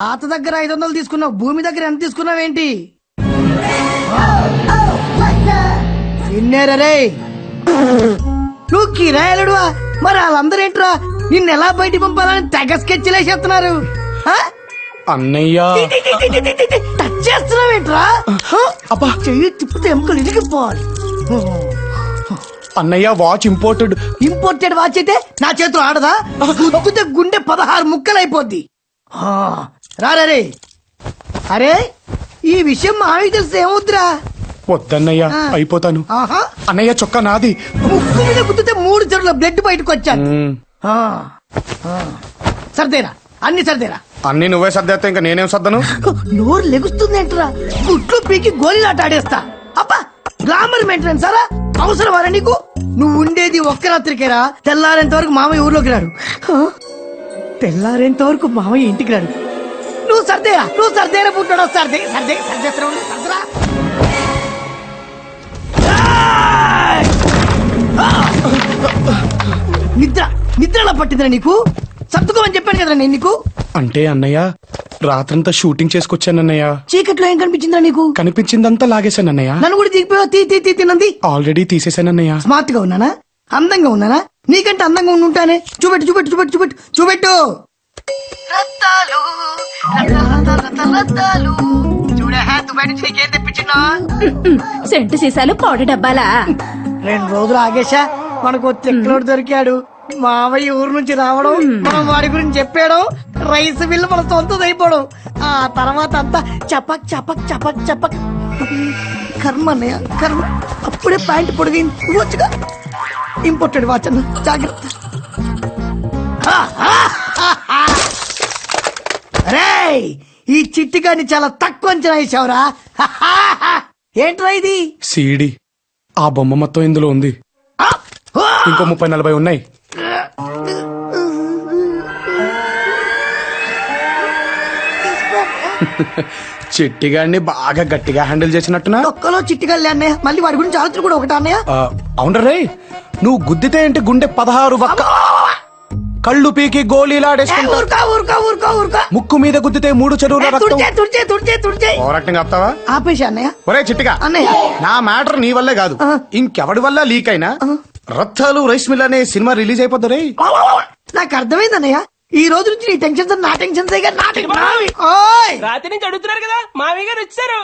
తాత దగ్గర 500 తీసుకున్నావు, భూమి దగ్గర ఎంత తీసుకున్నావేంటి? నిన్నేరే నువ్వు కిరాయలుడువా? మరి వాళ్ళందరూ ఏంట్రా నిన్ను ఎలా బయటికి పంపాలని తెగ స్కెచ్లేసేస్తున్నారు. అన్నయ్య టచ్ చేస్తున్నావేంట్రా? అబ్బా చెయ్యి తిప్పితే ఎముకలు ఇరిగిపోవాలి. అన్నయ్య వాచ్ ఇంపోర్టెడ్ వాచ్ అయితే నా చేతిలో ఆడదా? గుద్దితే గుండె 16 ముక్కలు అయిపోద్ది. రారే అరే ఈ విషయం మావి తెలిసి ఏమవుద్దిరా? వద్దన్నయ్య అయిపోతాను. అన్నయ్య చొక్కా నాది. ముక్కు మీద గుద్దితే 3 చెరువుల బ్లడ్ బయటకు వచ్చాను. సర్దేరా అన్ని సర్దేరా. అన్ని నువ్వే సర్దేస్తా ఇంకా నేనేం సర్దను? నోరు లెగుస్తుందేంట్రా? గుట్లు పీకి గోళీలాట ఆడేస్తా. అబ్బా గ్లామర్ మెయింటెనెన్స్ సారా అవసరమారా నీకు? నువ్వు ఉండేది ఒక్క రాత్రికేరా. తెల్లారేంత వరకు మామయ్య ఊర్లోకి రాడు. తెల్లారేంత వరకు మామయ్య ఇంటికి రాడు. నువ్వు సర్దేరా పుట్టాడు. సర్దేరా నిద్రలా పట్టిందిరా నీకు? సర్దుకోమని చెప్పాను కదరా నేను నీకు. అంటే అన్నయ్య రాత్రంతా షూటింగ్ చేసుకొచ్చానన్నయ్య. చీకట్లో ఏం కనిపించిందిరా నీకు? కనిపించిందంతా లాగేశానన్నయ్య. నన్ను కూడా దిగిపోయావు. తినంది ఆల్రెడీ తీసేశానన్నయ్య. స్మార్ట్ గా ఉన్నానా? అందంగా ఉన్నానా? నీకంటే అందంగా ఉండుంటానే. చూపెట్టు. సెంటు సీసాలు పౌడర్ డబ్బాలా? 2 రోజులు ఆగేశా. మనకు తెక్కలోడు దొరికాడు. మావయ్య ఊరు నుంచి రావడం, మనం వాడి గురించి చెప్పాడు, రైస్ బిల్లు మన సొంతం అయిపోవడం. ఆ తర్వాత అంతా చపక్. కర్మ అన్నయ్య కర్మ. అప్పుడే ప్యాంట్ పొడిగింది వచ్చుగా. ఇంపోర్టెడ్ వాచ్ అన్న జాగ్రత్త. రేయ్ ఈ చిట్టిగాని చాలా తక్కువ అంచనా వేసావురా. ఏంట్రా ఇది? సీడీ. ఆ బొమ్మ మొత్తం ఇందులో ఉంది. ఇంకో 30-40 ఉన్నాయి. చిట్టిగాడిని బాగా గట్టిగా హ్యాండిల్ చేసినట్టునా? ఒక్కలో చిట్టిగాళ్ళే అన్నయ్య. మళ్ళీ వాడి గురించి ఆలోచన కూడా ఒకటా అన్నయ్య? అవునరే నువ్వు గుద్దితే ఏంటి గుండె 16 వక్క. కళ్ళు పీకి గోళీలాడేసుకుంటా. ఊరుకా. ముక్కు మీద గుద్దితే 3 చెరువుల రక్తం. తుడిచే. ఓవరాక్టింగ్ ఆపుతావా? ఆపేసి అన్నయ్య. ఒరే చిట్టిగా అన్నయ్య నా మ్యాటర్ నీ వల్లే కాదు ఇంకెవడి వల్ల లీక్ అయినా రత్తాలు రైస్ మిల్ అనే సినిమా రిలీజ్ అయిపోద్దు రే. నాకు అర్థమైంది అన్నయ్య. ఈ రోజు నుంచి నీ టెన్షన్స్ నా టెన్షన్స్ రాత్రి నుంచి అడుగుతున్నారు కదా మావి గారు వచ్చారు.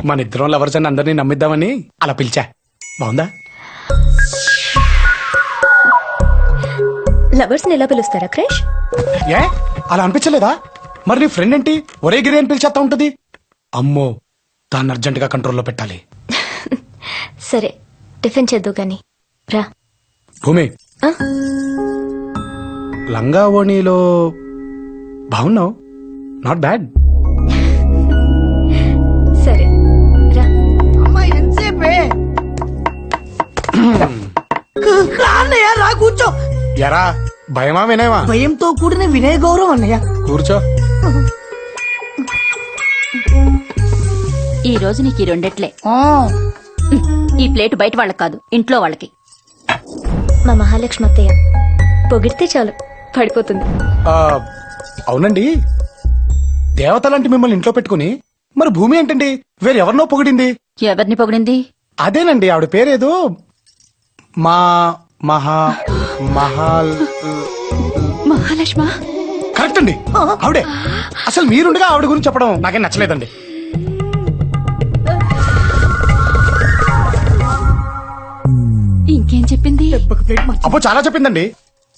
మన ఇద్దరం లవర్స్ అని అందరినీ నమ్మిద్దామని అలా పిలిచా. బాగుందా? లవర్స్ ని ఎలా పిలుస్తారా క్రష్? ఏ అలా అనిపించలేదా? మరి నీ ఫ్రెండ్ ఏంటి ఒరే గిరి అని పిలిచేస్తా ఉంటది? అమ్మో దాన్ని అర్జెంట్ గా కంట్రోల్లో పెట్టాలి. సరే టిఫిన్ చేద్దు గాని రా. భూమి లంగా ఓణీలో బాగున్నావు. Not bad. సరే రా. అమ్మాయి ఎంతసేపే? అన్నయ్య రా కూర్చో. ఎరా భయమా వినయమా? భయంతో కూడిన వినయ గౌరవం అన్నయ్య. కూర్చో. ఈ రోజు నీకు 2 ఈ ప్లేట్ బయట వాళ్ళకి కాదు ఇంట్లో వాళ్ళకి. మా మహాలక్ష్మి అత్తయ్య పొగిడితే చాలు పడిపోతుంది. అవునండి దేవతలాంటి మిమ్మల్ని ఇంట్లో పెట్టుకుని మరి భూమి ఏంటండి వేరెవరినో పొగిడింది? ఎవరిని పొగిడింది? అదేనండి ఆవిడ పేరేదో మహాలక్ష్మ. కరెక్ట్ అండి ఆవిడే. అసలు మీరుండగా ఆవిడ గురించి చెప్పడం నాకేం నచ్చలేదండి. ఇంకేం చెప్పింది? అబ్బో చాలా చెప్పిందండి.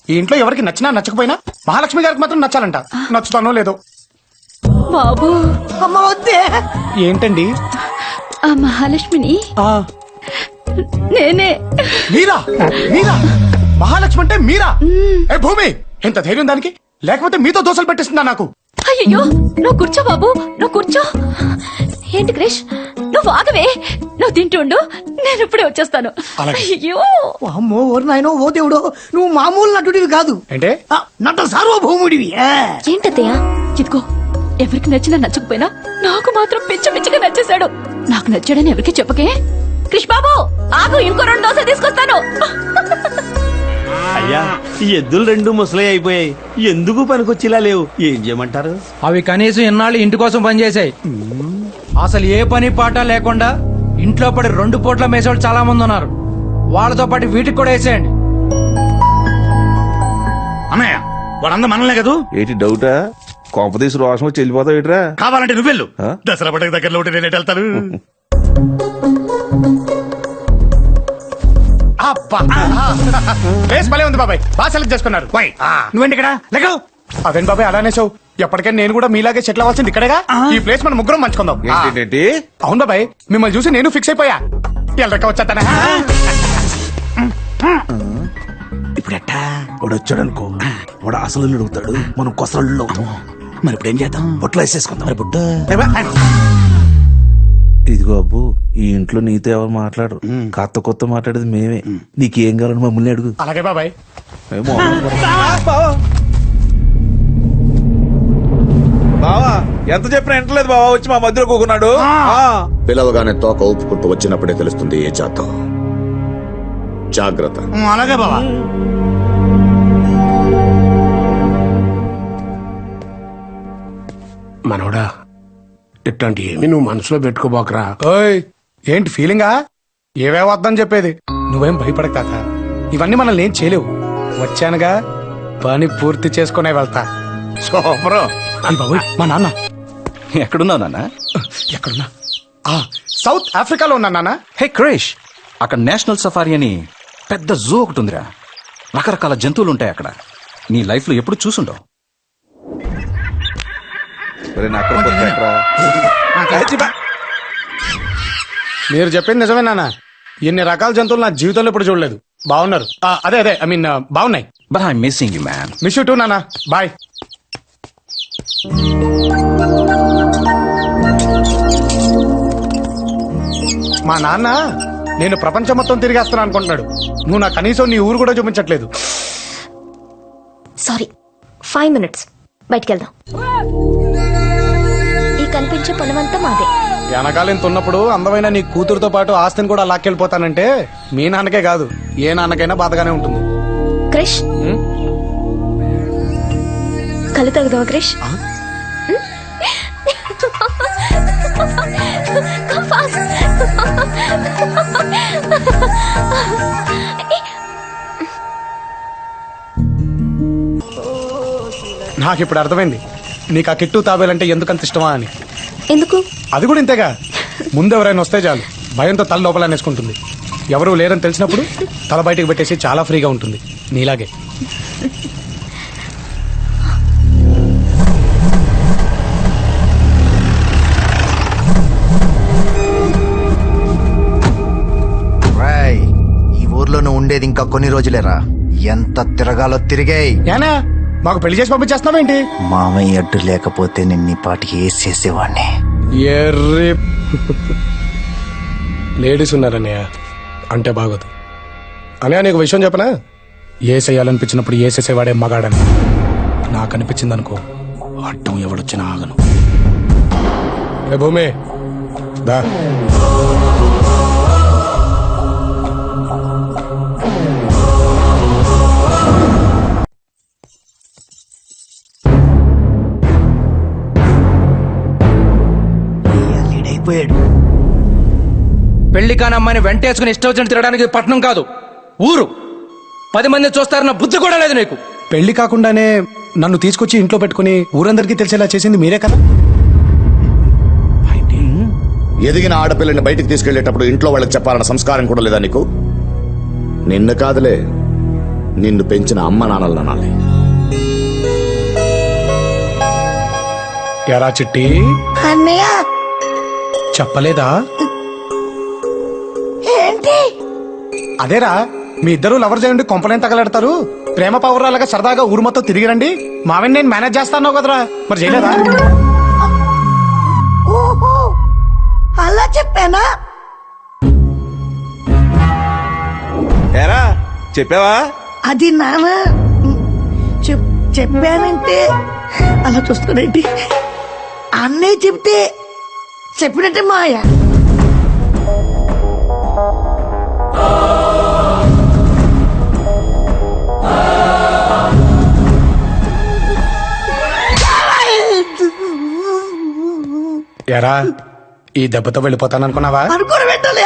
ఈ ఇంట్లో ఎవరికి నచ్చినా నచ్చకపోయినా మహాలక్ష్మి గారికి మాత్రం నచ్చాలంట. నచ్చుతానో లేదో. బాబు అమ్మ వద్దే. ఏంటండి? ఆ మహాలక్ష్మిని నేనే. మీరా? మహాలక్ష్మి అంటే మీరా? ఏ భూమి ఎంత ధైర్యం దానికి? లేకపోతే మీతో దోశలు పెట్టిస్తుందా నాకు? అయ్యో నువ్వు కూర్చో బాబు, నువ్వు కూర్చో. ఏంటి క్రిష్ నువ్వు ఆగవే, నువ్వు తింటుండు, నేను ఇప్పుడే వచ్చేస్తాను. అలాగే. అయ్యో అమ్మో ఓరు నాయనో ఓ దేవుడో, నువ్వు మామూలు నటుడివి కాదు, అంటే నట సార్వభౌముడివి. ఏంటత్తయ్య, ఇదిగో ఎవరికి నచ్చినా నచ్చకపోయినా నాకు మాత్రం పిచ్చి పిచ్చిగా నచ్చేశాడు. నాకు నచ్చాడని ఎవరికి చెప్పకే. క్రిష్ బాబు ఆగు, ఇంకో 2 దోశ తీసుకొస్తాను. అయ్యా ఈ ఎద్దులు 2 ముసలి అయిపోయాయి, ఎందుకు పనికొచ్చేలా లేవు, ఏం చేయమంటారు? అవి కనీసం ఇన్నాళ్ళు ఇంటి కోసం పనిచేసాయి. అసలు ఏ పని పాట లేకుండా ఇంట్లో పడి 2 పూట్ల మేసేవాళ్ళు చాలా మంది ఉన్నారు. వాళ్ళతో పాటు వీటికి కూడా వేసేయండి. అన్నయ్య వాడంతా మనలే కదూ. ఏంటి డౌటా? కొంపదీసి రోషం వచ్చి వెళ్ళిపోతావు ఏట్రా? కావాలంటే నువ్వెళ్ళు, ఆ? దసరా పండుగ దగ్గరలో ఉంటే నేను ఎటు వెళ్తాను. ప్లేస్ భలే ఉంది బాబాయ్, బాగా సెలెక్ట్ చేసుకున్నారు. వై నువ్వేంటి ఇక్కడ లెక్కలు? అదేం బాబాయ్ అలానే షో, ఎప్పటికైనా నేను కూడా మీలాగే సెటిల్ అవ్వాల్సింది ఇక్కడేగా. ఈ ప్లేస్ మనం ముగ్గురం మంచుకుందాం. ఏంటి అవును బాబాయ్, మిమ్మల్ని చూసి నేను ఫిక్స్ అయిపోయా. ఎల్లక వచ్చేస్తానే. ఇప్పుడు ఎట్టా? వాడు వచ్చాడు అనుకో, వాడు అసలు అడుగుతాడు, మనం కొసలు అవుతాం. మరి ఇప్పుడు ఏం చేద్దాం? బొట్లో వేసేసుకుందాం. మరి బుట్ట ఇదిగో అబ్బు, ఈ ఇంట్లో నీతో ఎవరు మాట్లాడరు, కొత్త మాట్లాడేది మేమే. నీకేం కావాలని మమ్మల్ని అడుగు. అలాగే బాబాయ్. ఏమో. బావా ఎంత చెప్పినా వింటలేదు బావా, వచ్చి మా మధ్యలో కూకున్నాడు. పిలవగానే తోక ఊపుకుంటూ వచ్చినప్పుడే తెలుస్తుంది ఏ జాతం. జాగ్రత్త. అలాగే బావా. మనోడా ఇట్లాంటి ఏమి నువ్వు మనసులో పెట్టుకోబోకరా. ఓయ్ ఏంటి ఫీలింగా? ఏవే వద్దని చెప్పేది. నువ్వేం భయపడక తాత, ఇవన్నీ మనల్ని ఏం చేయలేవు. వచ్చానుగా, పని పూర్తి చేసుకునే వెళ్తా. సూపరు. అయ్ బాబోయ్, మా నాన్న ఎక్కడున్నావు నాన్న? ఎక్కడున్నా? సౌత్ ఆఫ్రికాలో ఉన్నా నాన్న. హే క్రిష్, అక్కడ నేషనల్ సఫారీ అని పెద్ద జూ ఒకటి ఉందిరా. రకరకాల జంతువులు ఉంటాయి అక్కడ. నీ లైఫ్ లో ఎప్పుడు చూసుండవు. మీరు చెప్పింది నిజమే నాన్న, ఎన్ని రకాల జంతువులు నా జీవితంలో ఇప్పుడు చూడలేదు. బాగున్నారు. అదే అదే ఐ మీన్ బాగున్నాయి. But I missing you man. Miss you two నాన్న. బాయ్. మా నాన్న నేను ప్రపంచం మొత్తం తిరిగేస్తాను అనుకుంటున్నాడు. నువ్వు నా కనీసం నీ ఊరు కూడా చూపించట్లేదు. సారీ, 5 minutes బయటికి వెళ్దాం. ఈ కనిపించే పొలమంతా మాదే. వెనకాల ఇంత ఉన్నప్పుడు అందమైన నీ కూతురుతో పాటు ఆస్తిని కూడా లాక్కెళ్ళిపోతానంటే మీ నాన్నకే కాదు, ఏ నాన్నకైనా బాధగానే ఉంటుంది. క్రిష్, కళ్ళు తగ్గుదామా క్రిష్? Come fast. నాకు ఇప్పుడు అర్థమైంది నీకు ఆ కిట్టు తాబేలంటే ఎందుకంత ఇష్టమా అని. ఎందుకు? అది కూడా ఇంతేగా, ముందు ఎవరైనా వస్తే చాలు భయంతో తల లోపల అనేసుకుంటుంది. ఎవరు లేరని తెలిసినప్పుడు తల బయటకు పెట్టేసి చాలా ఫ్రీగా ఉంటుంది, నీలాగే. ఈ ఊర్లో నువ్వు ఉండేది ఇంకా కొన్ని రోజులేరా, ఎంత తిరగాలో తిరిగాయి. ఏనా మాకు పెళ్లి చేసి పంపించేస్తున్నావేంటి? మామయ్య అడ్డు లేకపోతే నిన్ని పాటికి వేసేసేవాడిని. ఎర్రి లేడీస్ ఉన్నారన్నయ్య అంటే బాగోదు. అన్నయ్య నీకు విషయం చెప్పనా, ఏసేయాలనిపించినప్పుడు ఏసేసేవాడే మగాడని. నాకు అనిపించింది అనుకో, అడ్డం ఎవడొచ్చినా ఆగను. ఏ భూమి దా. లీడైపోయాడు. పెళ్లి కాని అమ్మాయిని వెంటేసుకుని ఇష్టం వచ్చినట్టు తిరగడానికి పట్నం కాదు, ఊరు. 10 మంది చూస్తారన్న బుద్ధి కూడా లేదు నీకు. పెళ్లి కాకుండానే నన్ను తీసుకొచ్చి ఇంట్లో పెట్టుకుని ఊరందరికీ తెలిసేలా చేసింది మీరే కదా. ఎదిగిన ఆడపిల్లని బయటికి తీసుకెళ్లేటప్పుడు ఇంట్లో వాళ్ళకి చెప్పాలన్న సంస్కారం కూడా లేదా నీకు? నిన్ను కాదులే, నిన్ను పెంచిన అమ్మ నాన్నలు అనాలి. ఎరా చిట్టి, అన్నయ్య చెప్పలేదా? ఏంటి? అదేరా, మీ ఇద్దరు లవర్ చేయండి, కొంపలేం తగలెడతారు, ప్రేమ పౌరాలుగా సరదాగా ఊరు మొత్తం తిరిగి రండి, మావిని నేను మేనేజ్ చేస్తాను కదరా. మరి చేయలేదా? ఓహో చెప్పానా? ఏరా చెప్పావా? అది నాన్న చెప్పానంటే అలా చూస్తానేంటి? అన్నయ్య చెప్తే చెప్పినట్టే మాయ. ఎరా ఈ దెబ్బతో వెళ్ళిపోతాననుకున్నావా? అనుకోని పెట్టాలి.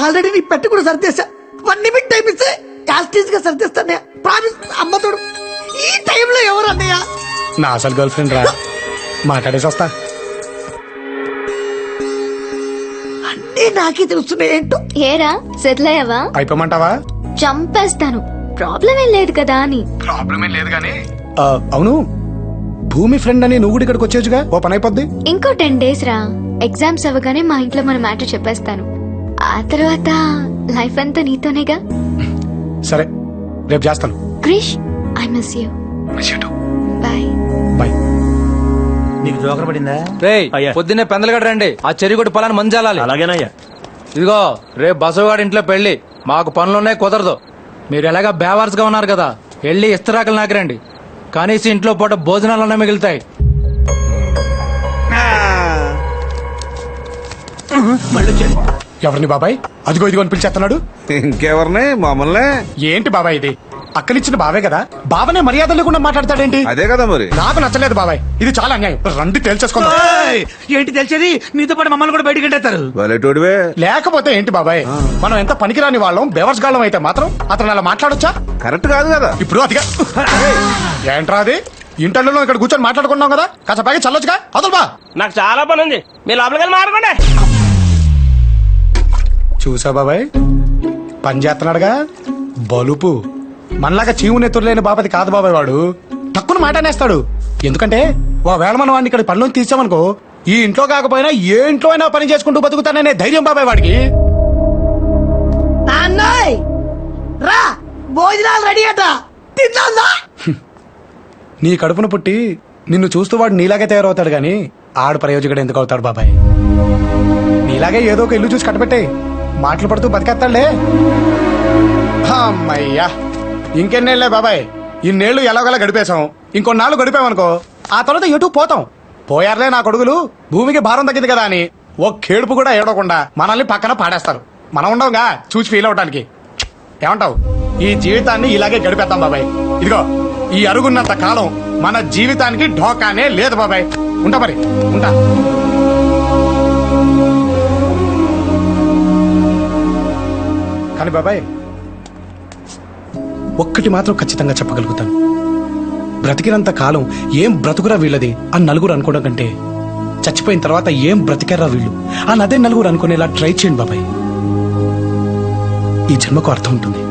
ఆల్రెడీ నీ పెట్టి కూడా సర్దేశా. 1 నిమిట్ టైం ఇస్తే యాస్టీస్ గా సర్దేస్తానయ్య. ప్రామిస్ అమ్మతోడు. ఈ టైంలో ఎవరు అన్నయ్య? నా అసలు గర్ల్ ఫ్రెండ్ రా, మాట్లాడేసి వస్తా. అన్నీ నాకే తెలుస్తున్నాయి ఏంటో. ఏరా సెటిల్ అయ్యావా? అయిపోమంటావా? చంపేస్తాను, ప్రాబ్లం ఏం లేదు కదా అని. ప్రాబ్లం ఏం లేదు కానీ అవును, భూమి ఫ్రెండ్ అని నువ్వు కూడా ఇక్కడికి వచ్చేచ్చుగా, ఓ పని అయిపోద్ది. ఇంకో 10 days రా, ఎగ్జామ్స్ అవ్వగానే మా ఇంట్లో మన మ్యాటర్ చెప్పేస్తాను. ఆ తర్వాత లైఫ్ అంతా నీతోనేగా. సరే రేపు చేస్తాను. Krish, I miss you. Bye. Bye. నీకు జోకర పడిందా? రేయ్ అయ్యా. పొద్దున్నే పెందలగడ రండి, ఆ చెరుగొడ్డు పొలాన్ని మంజాలాలి. అలాగేనయ్యా. ఇదిగో రేపు బసవగాడి ఇంట్లో పెళ్లి, మాకు పనులున్నాయి, కుదరదు. మీరు ఎలాగా బేవార్స్ గా ఉన్నారు కదా, వెళ్ళి ఇస్తరాకులు నాకిరండి. కనీసం ఇంట్లో పూట భోజనాలన్నా మిగులుతాయి. ఎవరిని బాబాయ్? అదిగో ఇదిగో అని పిలిచేస్తున్నాడు. ఇంకెవరిని? మమ్మల్ని. ఏంటి బాబాయ్ ఇది? అక్కనిచ్చిన బావే కదా, బావనే మర్యాద లేకుండా మాట్లాడతాడేంటి? అదే కదా మరి. నాకు నచ్చలేదు బాబాయ్, ఇది చాలా అన్యాయం. రండి తేల్చేసుకుందాం. ఏంటి తెలిసేది? నీతో పాటు మమ్మల్ని కూడా బయటికి ఎంటేస్తారు. వాళ్ళేటోడివే. లేకపోతే ఏంటి బాబాయ్, మనం ఎంత పనికిరాని వాళ్ళం, బెవర్స్ గాళ్ళం అయితే మాత్రం అతను అలా మాట్లాడొచ్చా? కరెక్ట్ కాదు కదా. ఇప్పుడు అదిగా ఏంట్రా అది? ఇంటర్లో ఇక్కడ కూర్చొని మాట్లాడుకున్నాం కదా, కాస్త పైకి చల్లొచ్చుగా. అదలు బా, నాకు చాలా పని ఉంది, మీరు లోపలికి వెళ్ళి మాట్లాడుకోండి. చూసా బాబాయ్, పని చేస్తున్నాడుగా బలుపు. మనలాగా చీము నెత్తురులేని బాపతి కాదు బాబాయ్ వాడు. తక్కువ మాట అనేస్తాడు. ఎందుకంటే వేళ మనం వాడిని ఇక్కడ పనిలోకి తీసామనుకో, ఈ ఇంట్లో కాకపోయినా ఏ ఇంట్లో అయినా పని చేసుకుంటూ బతుకుతాననే ధైర్యం బాబాయ్ వాడికి. నాన్నయ్ రా, భోజనాలు రెడీ అట, తిన్నా. నీ కడుపున పుట్టి నిన్ను చూస్తూ వాడు నీలాగే తయారవుతాడు గాని ఆడు ప్రయోజకుడు ఎందుకు అవుతాడు బాబాయ్? నీలాగే ఏదో ఒక ఇల్లు చూసి కట్టబెట్టే మాటలు పడుతూ బతికేస్తాడులే. అమ్మయ్యా, ఇంకెన్నేళ్లే బాబాయ్, ఇన్నేళ్లు ఎలాగోలా గడిపేశాం. ఇంకొన్నాళ్ళు గడిపామనుకో, ఆ తర్వాత ఎటు పోతాం. పోయారులే నా కొడుకులు, భూమికి భారం తగ్గింది కదా అని ఓ కేడుపు కూడా ఏడవకుండా మనల్ని పక్కన పాడేస్తారు. మనం ఉండవుగా చూసి ఫీల్ అవడానికి. ఏమంటావు? ఈ జీవితాన్ని ఇలాగే గడిపేద్దాం బాబాయ్. ఇదిగో ఈ అరుగున్నంత కాలం మన జీవితానికి ఢోకానే లేదు బాబాయ్. ఉంటా మరి, ఉంటా. కానీ బాబాయ్ ఒక్కటి మాత్రం ఖచ్చితంగా చెప్పగలుగుతాను, బ్రతికినంత కాలం ఏం బ్రతుకురా వీళ్ళది అని నలుగురు అనుకోవడం కంటే, చచ్చిపోయిన తర్వాత ఏం బ్రతికారా వీళ్ళు అని అదే నలుగురు అనుకునేలా ట్రై చేయండి బాబాయ్. ఈ జన్మకు అర్థం ఉంటుంది.